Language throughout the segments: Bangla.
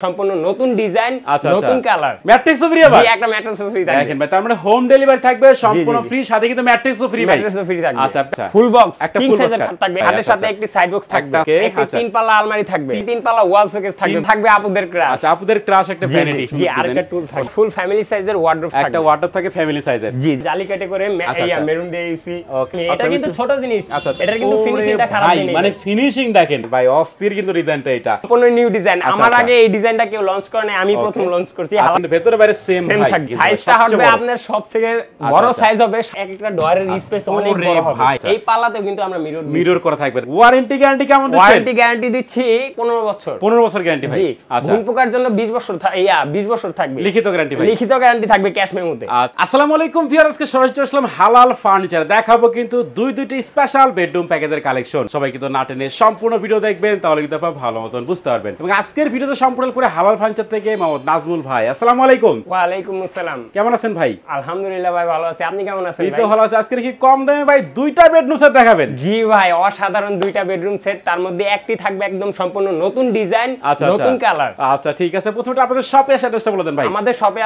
সম্পূর্ণ নতুন ডিজাইন নতুন কালার ম্যাট্রিক্স ফ্রি আবার জি একটা ম্যাট্রিক্স ফ্রি থাকবে দেখেন ভাই তার মানে হোম ডেলিভারি থাকবে সম্পূর্ণ ফ্রি সাথে কিন্তু ম্যাট্রিক্স ফ্রি ভাই ম্যাট্রিক্স ফ্রি থাকবে আচ্ছা ফুল বক্স একটা কিং ফুল সাইজের খাট থাকবে এর সাথে একটি সাইড বক্স থাকবে একটি তিন পাল্লা আলমারি থাকবে তিন পাল্লা ওয়াল শোকেস থাকবে থাকবে আপুদের ক্রাশ আচ্ছা আপুদের ক্রাশ একটা ভ্যানিটি জি আরেকটা টুল থাকবে ফুল ফ্যামিলি সাইজের ওয়ার্ডরোব থাকবে একটা ওয়ার্ডরোব থাকে ফ্যামিলি সাইজের জি জালি কাটে করে মেরুন দিয়েছি এটা কিন্তু ছোট জিনিস আচ্ছা এটা কিন্তু ফিনিশিংটা খারাপ নেই মানে ফিনিশিং দেখেন ভাই অস্থির কিন্তু ডিজাইনটা এটা সম্পূর্ণ নিউ ডিজাইন আমার আগে এই ডিজাইনটা কেউ লঞ্চ করে না আমি প্রথম লঞ্চ করছি আচ্ছা ভেতরে বাইরে সেম ভাই সাইজটা হবে আপনার সবথেকে বড় সাইজ হবে একটা ডয়ারের স্পেস অনেক বড় হবে এই পাল্লাতেও কিন্তু আমরা মিরর করা থাকবে ওয়ারেন্টি গ্যারান্টি কেমন দিচ্ছেন ওয়ারেন্টি গ্যারান্টি দিচ্ছি 15 বছর 15 বছর গ্যারান্টি ভাই আচ্ছা ঘুণ পোকার জন্য 20 বছর 20 বছর থাকবে লিখিত গ্যারান্টি ভাই লিখিত গ্যারান্টি থাকবে ক্যাশ মেমোতে আসসালামু আলাইকুম ভিউয়ার্স কে সরাসরি আসলাম হালাল ফার্নিচার দেখাবো কিন্তু দুইটি স্পেশাল বেডরুম প্যাকেজের কালেকশন সবাই কিন্তু না টেনে সম্পূর্ণ ভিডিও দেখবেন তাহলে কিন্তু আপনারা ভালো মতন বুঝতে পারবেন এবং আজকের ভিডিওতে সম্পূর্ণ করে হালাল ফার্নিচার থেকে মোহাম্মদ নাজমুল ভাই আসসালামু আলাইকুম ওয়া আলাইকুম আসসালাম কেমন আছেন ভাই আলহামদুলিল্লাহ ভাই ভালো আছি আপনি কেমন আছেন ভাই এই তো ভালো আছি আজকে কি কম দামে ভাই দুইটা বেডরুম সেট দেখাবেন জি ভাই অসাধারণ দুইটা বেডরুম সেট তার মধ্যে একটি থাকবে একদম সম্পূর্ণ নতুন ডিজাইন নতুন কালার আচ্ছা ঠিক আছে প্রথমে আপনাদের শপের অ্যাড্রেসটা বলে দেন ভাই আমাদের শপে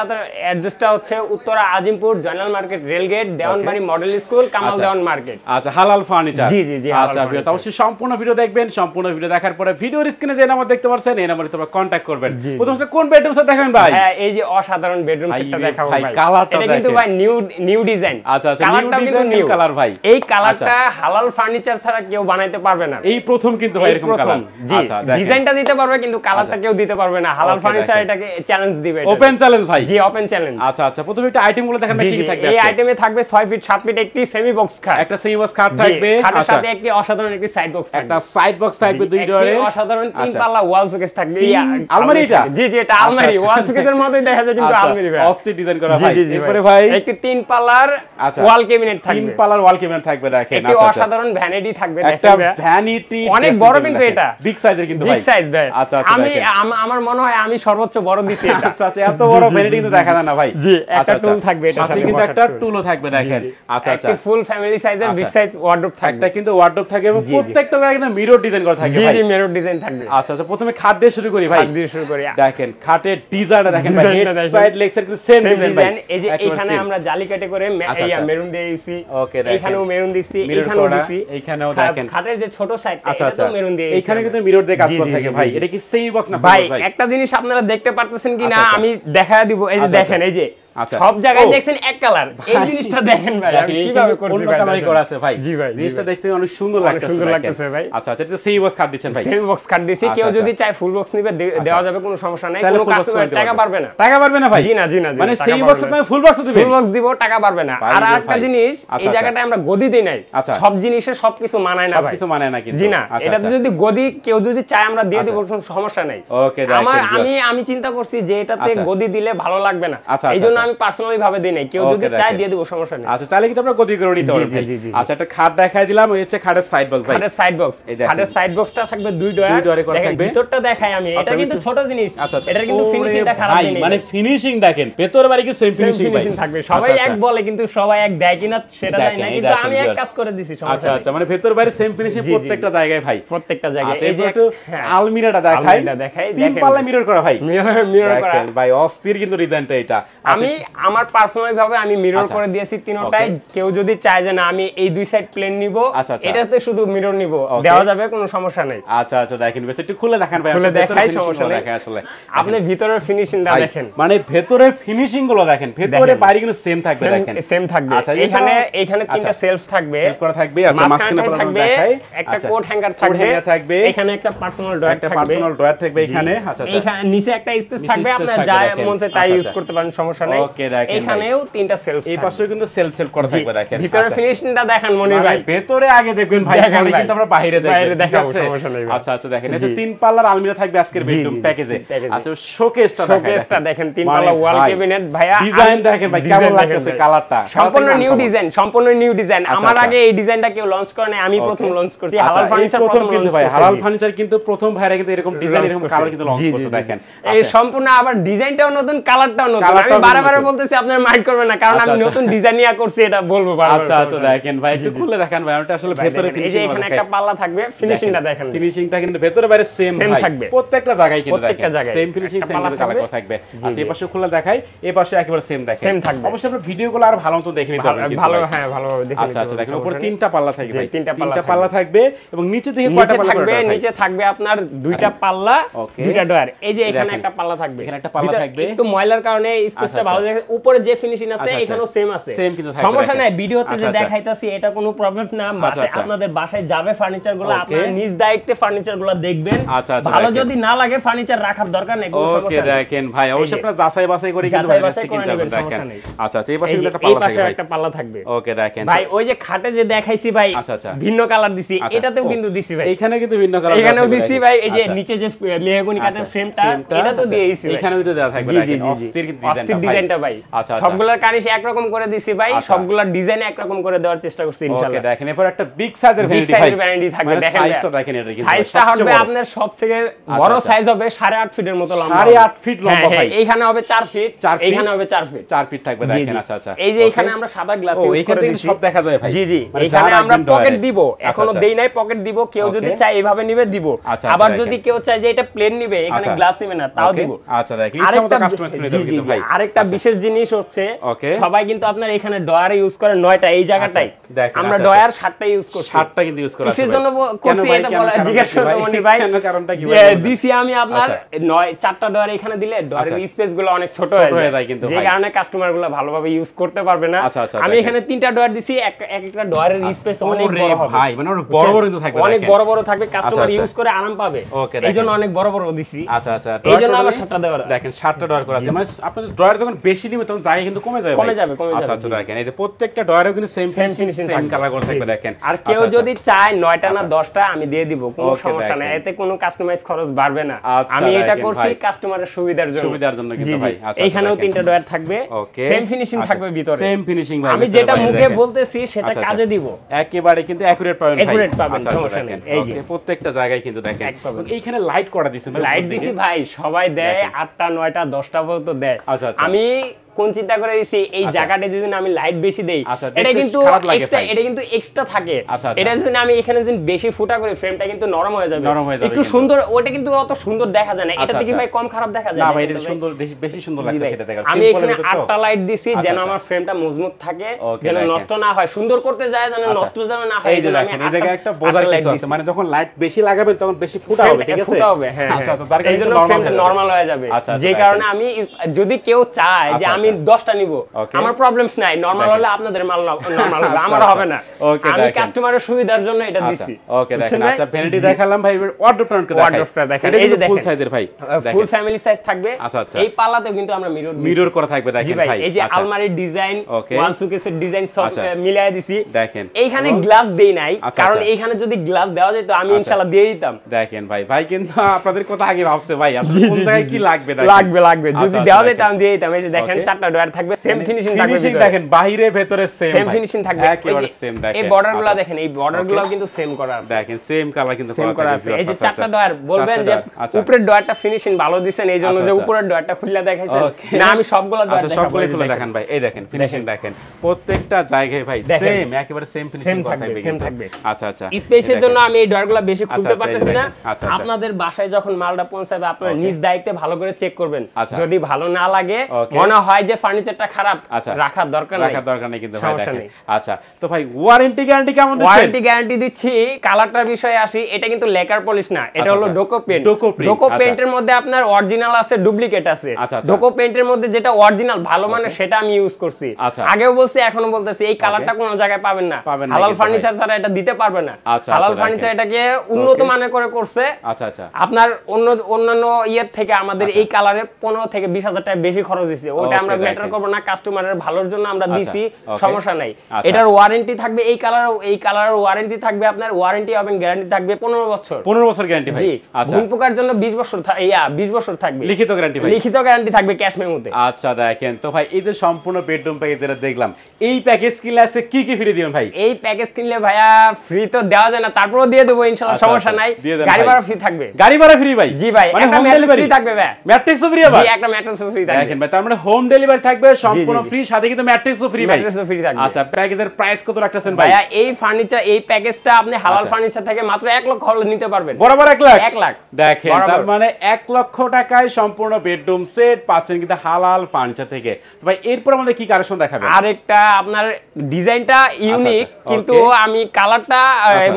অ্যাড্রেসটা হচ্ছে Uttara Azimpur Joynal market rail gate Dewanbari model school Kamal Dewan market আচ্ছা হালাল ফার্নিচার জি জি জি আচ্ছা ভিউয়ার্স অবশ্যই সম্পূর্ণ ভিডিও দেখবেন সম্পূর্ণ ভিডিও দেখার পরে ভিডিওর স্ক্রিনে যে নাম্বার দেখতে পাচ্ছেন এই নম্বরে তোমরা কন্টাক্ট করবেন প্রথমে কোন বেডরুম সেট দেখাবেন ভাই হ্যাঁ এই যে অসাধারণ বেডরুম সেটটা দেখাবো ভাই কালারটা এটা কিন্তু ভাই নিউ ডিজাইন আচ্ছা আচ্ছা কালারটা কিন্তু নিউ কালার ভাই এই কালারটা হালাল ফার্নিচার ছাড়া কেউ বানাইতে পারবে না এই প্রথম কিন্তু ভাই এরকম কালার আচ্ছা ডিজাইনটা দিতে পারবে কিন্তু কালারটা কেউ দিতে পারবে না হালাল ফার্নিচার এটাকে চ্যালেঞ্জ দিবে ওপেন চ্যালেঞ্জ ভাই জি ওপেন চ্যালেঞ্জ আচ্ছা আচ্ছা প্রথমে একটা আইটেমগুলো দেখেন না কি থাকবে এই আইটেমে থাকবে 6 ফিট 7 ফিট একটি সেমি বক্স খাট একটা সেমি বক্স খাট থাকবে খাটের সাথে একটি অসাধারণ একটি সাইড বক্স থাকবে একটা সাইড বক্স থাকবে দুই ডোরে অসাধারণ তিন পাল্লা ওয়াল শোকেস থাকবে আলমারি এটা জি জি এটা আলমারি ওয়াল শোকেসের মতোই দেখা যায় কিন্তু আলমারি ভাই অস্থির ডিজাইন করা ভাই এরপরে ভাই একটি তিন পাল্লার ওয়াল ক্যাবিনেট থাকবে তিন পাল্লার ওয়াল ক্যাবিনেট থাকবে দেখেন একটি অসাধারণ ভ্যানিটি থাকবে একটা ভ্যানিটি অনেক বড় কিন্তু এটা বিগ সাইজের কিন্তু ভাই বিগ সাইজ ভাই আচ্ছা আচ্ছা আমি আমার মনে হয় আমি সর্বোচ্চ বড় দিছি এটা আচ্ছা আচ্ছা এত বড় ভ্যানিটি কিন্তু দেখা যায় না ভাই জি একটা টুল থাকবে এটা সাথে কিন্তু একটা টুলও থাকবে দেখেন আচ্ছা আচ্ছা একটি ফুল ফ্যামিলি সাইজের বিগ সাইজ ওয়ার্ডরোব থাকবে একটা কিন্তু ওয়ার্ডরোব থাকবে এবং প্রত্যেকটা জায়গায় না মিরর ডিজাইন করা থাকবে ভাই জি মিরর ডিজাইন থাকবে আচ্ছা আচ্ছা প্রথমে খাট দিয়ে শুরু করি ভাই খাট দিয়ে শুরু করি দেখেন খাটের ডিজাইনটা দেখেন ভাই হেড সাইড লেগ সাইড কিন্তু সেম ডিজাইন ভাই এই যে এখানে আমরা জালি কাটে করে মেরুন দিয়েছি ওকে দেখেন এখানেও মেরুন দিছি এখানেও দিছি এখানেও দেখেন খাটের যে ছোট সাইডটা এটাও মেরুন দিয়েছি এখানে কিন্তু মিরর দিয়ে কাজ করা থাকে ভাই এটা কি সেমি বক্স না ভাই একটা জিনিস আপনারা দেখতে পারতেছেন কিনা আমি দেখায় দিব এই যে দেখেন এই যে আচ্ছা সব জায়গায় দেখছেন এক কালার এই জিনিসটা দেখেন ভাই আমি কিভাবে করছি অন্য কালারই করা আছে ভাই জি ভাই জিনিসটা দেখতে অনেক সুন্দর লাগতেছে ভাই আচ্ছা আচ্ছা এটা সেমি বক্স কাট দিবেন ভাই সেমি বক্স কাট দিছি কেউ যদি চায় ফুল বক্স নিবে দেওয়া যাবে কোনো সমস্যা নাই কোনো কাস্টমার টাকা পারবে না ভাই জি না মানে সেমি বক্স মানে ফুল বক্স দিবেন ফুল বক্স দিব টাকা পারবে না আর একটা জিনিস এই জায়গাটায় আমরা গদি দেই নাই সব জিনিসে সবকিছু মানায় না ভাই সবকিছু মানায় না কিন্তু জি না এটাতে যদি গদি কেউ যদি চায় আমরা দিয়ে দেব কোনো সমস্যা নাই ওকে আমি চিন্তা করছি যে এটাতে গদি দিলে ভালো লাগবে না এইজন্য আমি পার্সোনালি ভাবে দেই নাই কেউ যদি চায় দিয়ে দেব সমস্যা নেই আচ্ছা তাহলে কিন্তু আমরা গদি করে নিতে পারবো আচ্ছা একটা খাট দেখাই দিলাম ওই হচ্ছে খাটের সাইড বক্স ভাই খাটের সাইড বক্স খাটের সাইড বক্সটা থাকবে দুই ডয়ারে করা থাকবে ভিতরটা দেখাই আমি এটা কিন্তু ছোট জিনিস এটা কিন্তু ফিনিশিংটা খারাপ নেই মানে ফিনিশিং দেখেন ভেতর বাড়ি কি সেম ফিনিশিং থাকবে সবাই এক বলে কিন্তু সবাই এক দেয় কিনা সেটা জানি না কিন্তু আমি এক কাজ করে দিছি আচ্ছা আচ্ছা মানে ভেতর বাইরে সেম ফিনিশিং প্রত্যেকটা জায়গায় ভাই প্রত্যেকটা জায়গায় এই যে একটু আলমিরাটা দেখাই তিন পাল্লা মিরর করা ভাই মিরর করা ভাই অস্থির কিন্তু ডিজাইনটা এটা আমি আমার পার্সোনালি ভাবে আমি মিরর করে দিয়েছি তিনটায় কেউ যদি চায় যে না আমি এই দুই সাইড প্লেন নিব এটাতে শুধু মিরর নিব দেওয়া যাবে কোনো সমস্যা নাই আচ্ছা আচ্ছা দেখেন বেশ একটু খুলে দেখান ভাই খুলে দেখাই সমস্যা নেই দেখেন আসলে আপনি ভিতরের ফিনিশিংটা দেখেন মানে ভেতরের ফিনিশিং গুলো দেখেন ভেতরে বাইরে কিন্তু সেম থাকবে দেখেন সেম থাকবে এখানে তিনটা সেলফ থাকবে সেট করা থাকবে আচ্ছা মাঝখানে থাকবে একটা কোট হ্যাঙ্গার থাকবে এখানে একটা পার্সোনাল ড্রয়ার থাকবে এখানে আচ্ছা আচ্ছা এখানে নিচে একটা স্পেস থাকবে আপনি যা মন চায় তাই ইউজ করতে পারেন সমস্যা নাই ওকে দেখেন এখানেও তিনটা সেলফ এই পাশেও কিন্তু সেলফ করা থাকবে দেখেন ভিতরের ফিনিশিংটা দেখেন মনির ভাই ভেতরে আগে দেখবেন ভাই পরে কিন্তু আমরা বাইরে দেখাবো সমস্যা নাই আচ্ছা আচ্ছা দেখেন এই যে তিন পাল্লার আলমিরা থাকবে আজকের বেডরুম প্যাকেজে আচ্ছা শোকেসটা দেখেন তিন পাল্লা ওয়াল ক্যাবিনেট ভাইয়া ডিজাইন দেখেন ভাই কেমন লাগতেছে কালারটা সম্পূর্ণ নিউ ডিজাইন আমার আগে এই ডিজাইনটা কেউ লঞ্চ করে না আমি প্রথম লঞ্চ করছি হালাল ফার্নিচার প্রথম কিন্তু ভাই হালাল ফার্নিচার কিন্তু প্রথম ভাইরা কিন্তু এরকম ডিজাইন এরকম কালার কিন্তু লঞ্চ করছে দেখেন এই সম্পূর্ণ আবার ডিজাইনটাও নতুন কালারটাও নতুন আমি বারবার বারবার বলতেছি আপনারা মাইন্ড করবেন না, কারণ আমি নতুন ডিজাইন নিয়ে করছি, এটা বলবো বারবার। আচ্ছা আচ্ছা দেখেন ভাই একটু খুলে দেখান ভাই, এটা আসলে ভেতরে ফিনিশিং, এই যে এখানে একটা পাল্লা থাকবে, ফিনিশিংটা দেখেন, ফিনিশিংটা কিন্তু ভেতরে বাইরে সেম থাকবে, প্রত্যেকটা জায়গায় কিন্তু দেখেন সেম ফিনিশিং, সেম কালার করা থাকবে। আচ্ছা এই পাশে খুলে দেখাই, এই পাশে একেবারে সেম দেখেন, সেম থাকবে। অবশ্যই আপনারা ভিডিওগুলো আর ভালো মতো দেখে নিতে পারবেন কিন্তু ভালো, হ্যাঁ ভালোভাবে দেখে নিতে। আচ্ছা আচ্ছা দেখেন উপরে তিনটা পাল্লা থাকবে ভাই, তিনটা পাল্লা থাকবে এবং নিচে থেকে কয়টা পাল্লা থাকবে? নিচে থাকবে আপনার দুইটা পাল্লা, দুইটা ডয়ার। এই যে এখানে একটা পাল্লা থাকবে, এখানে একটা পাল্লা থাকবে, একটু ময়লার কারণে স্পেসটা ভালো দেখে, উপরে যে ফিনিশিং আছে এখানেও সেম আছে, সেম কিন্তু থাকবে, সমস্যা নাই। ভিডিওতে যে দেখাইতাছি এটা কোনো প্রবলেম না, বাসায় আপনাদের বাসায় যাবে ফার্নিচারগুলো, আপনারা নিজ দায়িত্বে ফার্নিচারগুলো দেখবেন, ভালো যদি না লাগে ফার্নিচার রাখার দরকার নেই, কোনো সমস্যা নেই। ওকে দেখেন ভাই অবশ্যই আপনারা যাচাই বাছাই করে কিন্তু ভাই কিনতে হবে দেখেন। আচ্ছা আচ্ছা এই পাশে একটা পাল্লা থাকবে। ওকে দেখেন ভাই ওই যে খাটে যে দেখাইছি ভাই ভিন্ন কালার দিছি, এটাতেও কিন্তু দিছি ভাই, এখানে কিন্তু ভিন্ন কালার, এখানেও দিছি ভাই। এই যে নিচে যে মেহগনি কাঠের ফ্রেমটা এটা তো দিয়েছি, এখানেও তো দেওয়া থাকবে দেখেন, অস্থির ডিজাইনটা ভাই। সবগুলোর কানিশ এক রকম করে দিছি ভাই, সবগুলোর ডিজাইন এক রকম করে দেওয়ার চেষ্টা করছি ইনশাআল্লাহ। ওকে দেখেন এরপর একটা বিগ সাইজের ভ্যানিটি থাকবে, দেখেন সাইজটা দেখেন, এটা কিন্তু সাইজটা হবে আপনার সবথেকে বড় সাইজ হবে 8.5 ফিটের মতো লম্বা, 8.5 ফিট লম্বা ভাই, এইখানে হবে 4 ফিট, এইখানে হবে 4 ফিট, 4 ফিট থাকবে দেখেন। আচ্ছা আচ্ছা এই যে এখানে আমরা সাদা গ্লাস ইউজ করে দিছি, সব দেখা যায় ভাই। জি জি এখানে আমরা পকেট দিব, এখনো দেই নাই, পকেট দিব, কেউ যদি চায় এইভাবে নিবে দিব, আবার যদি কেউ চায় যে এটা প্লেন নিবে এখানে গ্লাস নিবে না তাও দিব। আচ্ছা দেখেন ইচ্ছামতো কাস্টমাইজ করে দেব কিন্তু ভাই। আরেকটা বিশেষ জিনিস হচ্ছে সবাই কিন্তু আপনার এখানে ডয়ার ইউজ করে 9টা, এই জায়গাটাই আমরা ডয়ার 7টা ইউজ করছি, 7টা কিন্তু ইউজ করা আছে। কিসের জন্য করছি এটা বলা জিজ্ঞেস করতে মনি ভাই, কারণটা কি দিছি আমি আপনার 4টা ডয়ার এখানে দিলে ডয়ারের স্পেসগুলো অনেক ছোট হয়ে যায় কিন্তু, যে কারণে কাস্টমারগুলো ভালোভাবে ইউজ করতে পারবে না। আমি এখানে 3টা ডয়ার দিছি, একটা ডয়ারের স্পেস অনেক বড় হবে ভাই, মানে অনেক বড় বড় কিন্তু থাকবে, অনেক বড় বড় থাকবে, কাস্টমার ইউজ করে আরাম পাবে, এইজন্য অনেক বড় বড় দিছি। আচ্ছা আচ্ছা এইজন্য আবার 7টা ডয়ার দেখেন, 7টা ডয়ার করা আছে, মানে আপনাদের ডয়ার যখন বেশি নিবে তখন জায়গা কিন্তু কমে যাবে। আচ্ছা আচ্ছা দেখেন এই যে প্রত্যেকটা ডয়ারেও কিন্তু সেম সেম কালার করে থাকবে দেখেন। আর কেউ যদি চায় 9টা না 10টা আমি দিয়ে দিব, কোনো সমস্যা নাই, এতে কোনো কাস্টমাইজ খরচ বাড়বে না। আমি এটা করছি কাস্টমারের সুবিধার জন্য কিন্তু ভাই। এইখানেও 3টা ডয়ার থাকবে, সেম ফিনিশিং থাকবে ভিতরে, সেম ফিনিশিং ভাই। আমি যেটা মুখে বলতেছি সেটা কাজে দিব, একেবারে কিন্তু অ্যাকুরেট পাবেন ভাই, অ্যাকুরেট পাবেন, সমস্যা নেই। এই যে প্রত্যেকটা জায়গায় কিন্তু দেখেন এইখানে লাইট করা দিয়েছেন, লাইট দিছি ভাই, সবাই দেয় 8টা 9টা 10টা পর্যন্ত দেয়, আমি কোন চিন্তা করে দিছি এই জায়গাটা যদি আমি লাইট বেশি দেই এটা কিন্তু এক্সট্রা থাকে, এটা যদি আমি এখানে যদি বেশি ফুটা করে ফ্রেমটা কিন্তু নরম হয়ে যাবে, একটু সুন্দর, ওটা কিন্তু অত সুন্দর দেখা যায় না, এটা থেকে ভাই কম খারাপ দেখা যায় না ভাই, এটা সুন্দর বেশি সুন্দর লাগছে এটা দেখা। আমি এখানে 8টা লাইট দিছি যেন আমার ফ্রেমটা মজবুত থাকে, যেন নষ্ট না হয়, সুন্দর করতে যায় যেন নষ্ট যেন না হয়। এই যে দেখেন এই জায়গায় একটা বোঝার কিছু আছে, মানে যখন লাইট বেশি লাগাবেন তখন বেশি ফুটা হবে, ঠিক আছে, ফুটা হবে, হ্যাঁ। আচ্ছা আচ্ছা তার কারণে এইজন্য ফ্রেমটা নরমাল হয়ে যাবে, যে কারণে আমি যদি কেউ চায় যে আমি 10টা নিব আমার প্রবলেমস নাই, নরমাল হলে আপনাদের মাল নরমাল হবে, আমার হবে না, আমি কাস্টমারের সুবিধার জন্য এটা দিছি। ওকে দেখেন আচ্ছা ভ্যানিটি দেখালাম ভাই, ওয়ার্ডরোবটা দেখেন, এই যে দেখেন ফুল সাইজের ভাই, ফুল ফ্যামিলি সাইজ থাকবে। এই পাল্লাতেও কিন্তু আমরা মিরর করা থাকবে দেখেন ভাই, এই যে আলমারির ডিজাইন, ওয়াল শোকেসের ডিজাইন সব মিলায় দিছি দেখেন। এইখানে গ্লাস দেই নাই, কারণ এইখানে যদি গ্লাস দেওয়া যেত আমি ইনশাআল্লাহ দিয়ে দিতাম। দেখেন ভাই কিন্তু আপনাদের কথা আগে ভাবছে ভাই, আসলে কোন জায়গায় কি লাগবে লাগবে যদি দেওয়া যেত আমি দিয়ে দিতাম। এই যে দেখেন 4টা ডয়ার থাকবে, সেম ফিনিশিং থাকবে, দেখেন বাইরে ভেতরে সেম ফিনিশিং থাকবে, একেবারে সেম দেখেন। এই বর্ডারগুলো দেখেন, এই বর্ডারগুলোও কিন্তু সেম করা আছে, দেখেন সেম কালার কিন্তু করা আছে। এই যে 4টা ডয়ার বলবেন যে উপরের ডয়ারটা ফিনিশিং ভালো দিবেন, এইজন্য যে উপরের ডয়ারটা খুলে দেখাইছেন না, আমি সবগুলো ডয়ার দেখাবো, সবগুলো খুলে দেখেন ভাই। এই দেখেন ফিনিশিং দেখেন প্রত্যেকটা জায়গায় ভাই সেম, একেবারে সেম ফিনিশিং থাকবে। আচ্ছা আচ্ছা স্পেসের জন্য আমি এই ডয়ারগুলো বেশি খুলতে পারতেছি না, আপনাদের বাসায় যখন মালটা পৌঁছাবে আপনারা নিজ দায়িত্বে ভালো করে চেক করবেন, যদি ভালো না লাগে মনে হয় যে ফার্নিচারটা খারাপ রাখার দরকার নেই কিন্তু ভাই দেখেন। আচ্ছা তো ভাই ওয়ারেন্টি গ্যারান্টি কেমন দিচ্ছেন? ওয়ারেন্টি গ্যারান্টি দিচ্ছি। কালারটার বিষয়ে আসি, এটা কিন্তু লেকার পলিশ না, এটা হলো ডোকো পেইন্ট। ডোকো পেইন্টের মধ্যে আপনার অরিজিনাল আছে, ডুপ্লিকেট আছে। ডোকো পেইন্টের মধ্যে যেটা অরিজিনাল ভালো মানে সেটা আমি ইউজ করছি, আগেও বলছি এখনো বলতেছি, এই কালারটা কোনো জায়গায় পাবেন না, হালাল ফার্নিচার ছাড়া এটা দিতে পারবে না। হালাল ফার্নিচার এটাকে উন্নত মানের করে করছে। আচ্ছা আচ্ছা আপনার অন্যান্য ইয়ার থেকে আমাদের এই কালারে 15 থেকে 20,000 টাকা বেশি খরচ হইছে, ওটা আমরা ম্যাটার করব না, কাস্টমারের ভালোর জন্য আমরা দিছি, সমস্যা নাই। এটার ওয়ারেন্টি থাকবে, এই কালারের ওয়ারেন্টি থাকবে আপনার, ওয়ারেন্টি এবং গ্যারান্টি থাকবে 15 বছর। 15 বছর গ্যারান্টি ভাই। আচ্ছা ঘুণ পোকার জন্য 20 বছর 20 বছর থাকবে লিখিত গ্যারান্টি ভাই, লিখিত গ্যারান্টি থাকবে ক্যাশ মেমোতে। আচ্ছা দেখেন তো ভাই, এই যে সম্পূর্ণ বেডরুম প্যাকেজ যেটা দেখলাম, এই প্যাকেজ কিনলে আছে কি কি ফ্রি দিবেন ভাই? এই প্যাকেজ কিনলে ভাইয়া ফ্রি তো দেওয়া যায় না, তারপরেও দিয়ে দেবো ইনশাআল্লাহ, সমস্যা নাই। গাড়ি ভাড়া ফ্রি থাকবে। গাড়ি ভাড়া ফ্রি ভাই? জি ভাই, মানে একটা ম্যাট্রেস ফ্রি থাকবে ভাই। ম্যাট্রেসও ফ্রি ভাই? জি একটা ম্যাট্রেসও ফ্রি থাকবে। দেখেন ভাই, তার মানে হোম ডেলিভারি ডেলিভারি থাকবে সম্পূর্ণ ফ্রি, সাথে কিন্তু ম্যাট্রেসও ফ্রি ভাই। ম্যাট্রেসও ফ্রি থাকবে। আচ্ছা প্যাকেজের প্রাইস কত রাখতেছেন ভাই? ভাইয়া এই ফার্নিচার এই প্যাকেজটা আপনি হালাল ফার্নিচার থেকে মাত্র 1 লক্ষ হলে নিতে পারবেন। বরাবর 1 লাখ? 1 লাখ। দেখেন তার মানে 1 লক্ষ টাকায় সম্পূর্ণ বেডরুম সেট পাচ্ছেন কিন্তু হালাল ফার্নিচার থেকে। তো ভাই এরপর আমাদের কি কালেকশন দেখাবেন? আরেকটা আপনার ডিজাইনটা ইউনিক, কিন্তু আমি কালারটা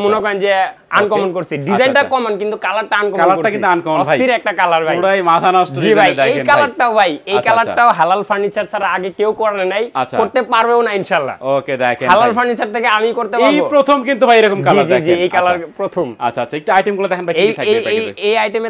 মনে করেন যে আনকমন করছি। ডিজাইনটা কমন কিন্তু কালারটা আনকমন করছি। কালারটা কিন্তু আনকমন ভাই। অস্থির একটা কালার ভাই। পুরাই মাথা নষ্ট জি ভাই, এই কালারটাও ভাই, এই কালারটাও হালাল ফার্নিচার ছাড়া আগে কেউ করে নাই, করতে পারবেও না ইনশাআল্লাহ। ওকে দেখেন হালাল ফার্নিচার থেকে আমি করতে পারবো। এই প্রথম কিন্তু ভাই এরকম কালার দেখেন। জি এই কালার প্রথম। আচ্ছা আচ্ছা একটু আইটেমগুলো দেখেন ভাই কি থাকবে প্যাকেজে। এই আইটেমে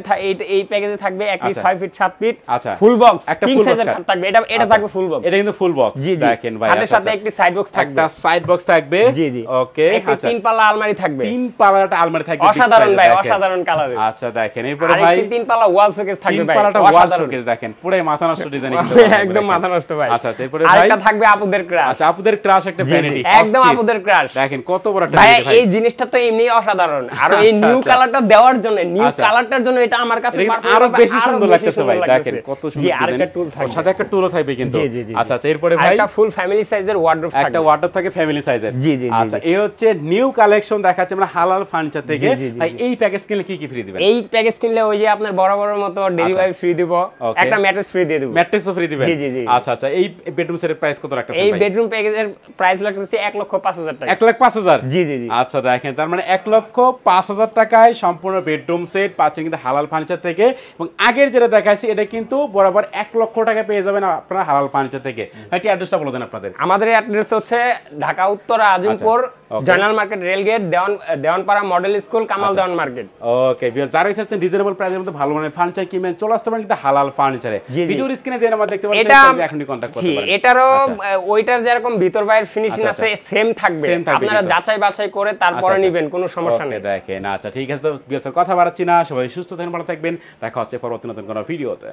এই প্যাকেজে থাকবে একটি 6 ফিট 7 ফিট ফুল বক্স, একটা কিং সাইজের খাট থাকবে। এটা থাকবে ফুল বক্স। এটা কিন্তু ফুল বক্স দেখেন ভাই। খাটের সাথে একটি সাইড বক্স থাকবে। একটা সাইড বক্স থাকবে। জি জি ওকে। আচ্ছা 3 পাল্লা আলমারি থাকবে। 3 পাল্লা একটা আলমারি থাকবে। অসাধারণ ভাই, অসাধারণ কালারে। আচ্ছা দেখেন এরপরে ভাই আরেকটি 3 পাল্লা ওয়াল শোকেস থাকবে ভাই। 3 পাল্লাটা ওয়াল শোকেস দেখেন পুরো মাথা নষ্ট ডিজাইন কিন্তু একদম মাথা নষ্ট ভাই। আচ্ছা আচ্ছা এরপরে ভাই আরেকটা থাকবে আপুদের ক্রাশ। আচ্ছা আপুদের ক্রাশ একটা ভ্যানিটি একদম আপুদের ক্রাশ দেখেন কত বড় একটা ভাই। এই জিনিসটা তো এমনি অসাধারণ, আর এই নিউ কালারটা দেওয়ার জন্য, নিউ কালারটার জন্য এটা আমার কাছে আরো বেশি সুন্দর লাগতেছে ভাই। দেখেন কত সুন্দর। জি আরেকটা টুল থাকবে, সাথে একটা টুলও থাকবে কিন্তু। আচ্ছা আচ্ছা এরপরে ভাই একটা ফুল ফ্যামিলি সাইজের ওয়ার্ডরোব থাকবে। একটা ওয়ার্ডরোব থাকে ফ্যামিলি সাইজের। জি জি আচ্ছা এই হচ্ছে নিউ কালেকশন দেখাচ্ছে আমরা হালাল ফার্নিচার থেকে। ভাই এই প্যাকেজ কিনলে কি কি ফ্রি দিবেন? এই প্যাকেজ কিনলে ওই যে আপনার বড় বড় মতো ডেলিভারি ফ্রি দিব, একটা ম্যাট্রেস ফ্রি দিয়ে দেব। ম্যাট্রেসও ফ্রি দিবেন? জি জি জি। আচ্ছা আচ্ছা এই বেডরুম সেটের প্রাইস কত রাখতেছেন ভাই? এই বেডরুম প্যাকেজের প্রাইস লাগতেছে 1,05,000 টাকা। 1,05,000? জি জি জি। আচ্ছা দেখেন তার মানে 1,05,000 টাকায় সম্পূর্ণ বেডরুম সেট পাচ্ছেন কিন্তু হালাল ফার্নিচার থেকে। এবং আগের যেটা দেখাইছি এটা কিন্তু বরাবর 1 লক্ষ টাকা পেয়ে যাবেন আপনারা হালাল ফার্নিচার থেকে। একটি অ্যাড্রেসটা বলে দেন আপনাদের। আমাদের অ্যাড্রেস হচ্ছে Dhaka Uttar Azimpur Joynal market rail gate Dewanpara model school Kamal Dewan market. Okay viewer যারা চাচ্ছেন রিজনেবল প্রাইসের মধ্যে ভালো মানের ফার্নিচার কিনবেন চলে আসতে পারেন কিন্তু হালাল ফার্নিচারে। ভিডিওর স্ক্রিনে যে নাম্বার দেখতে পাচ্ছেন এখনই কন্টাক্ট করতে পারেন। এটারও ওইটার যেরকম ভিতর বাইরের ফিনিশিং আছে সেম থাকবে, আপনারা যাচাই বাছাই করে তারপরে নেবেন, কোনো সমস্যা নেই। দেখেন আচ্ছা ঠিক আছে তো ভিউয়ার কথা বাড়াচ্ছি না, সবাই সুস্থ থাকবেন ভালো থাকবেন, দেখা হচ্ছে পরবর্তী নতুন কোনো ভিডিওতে।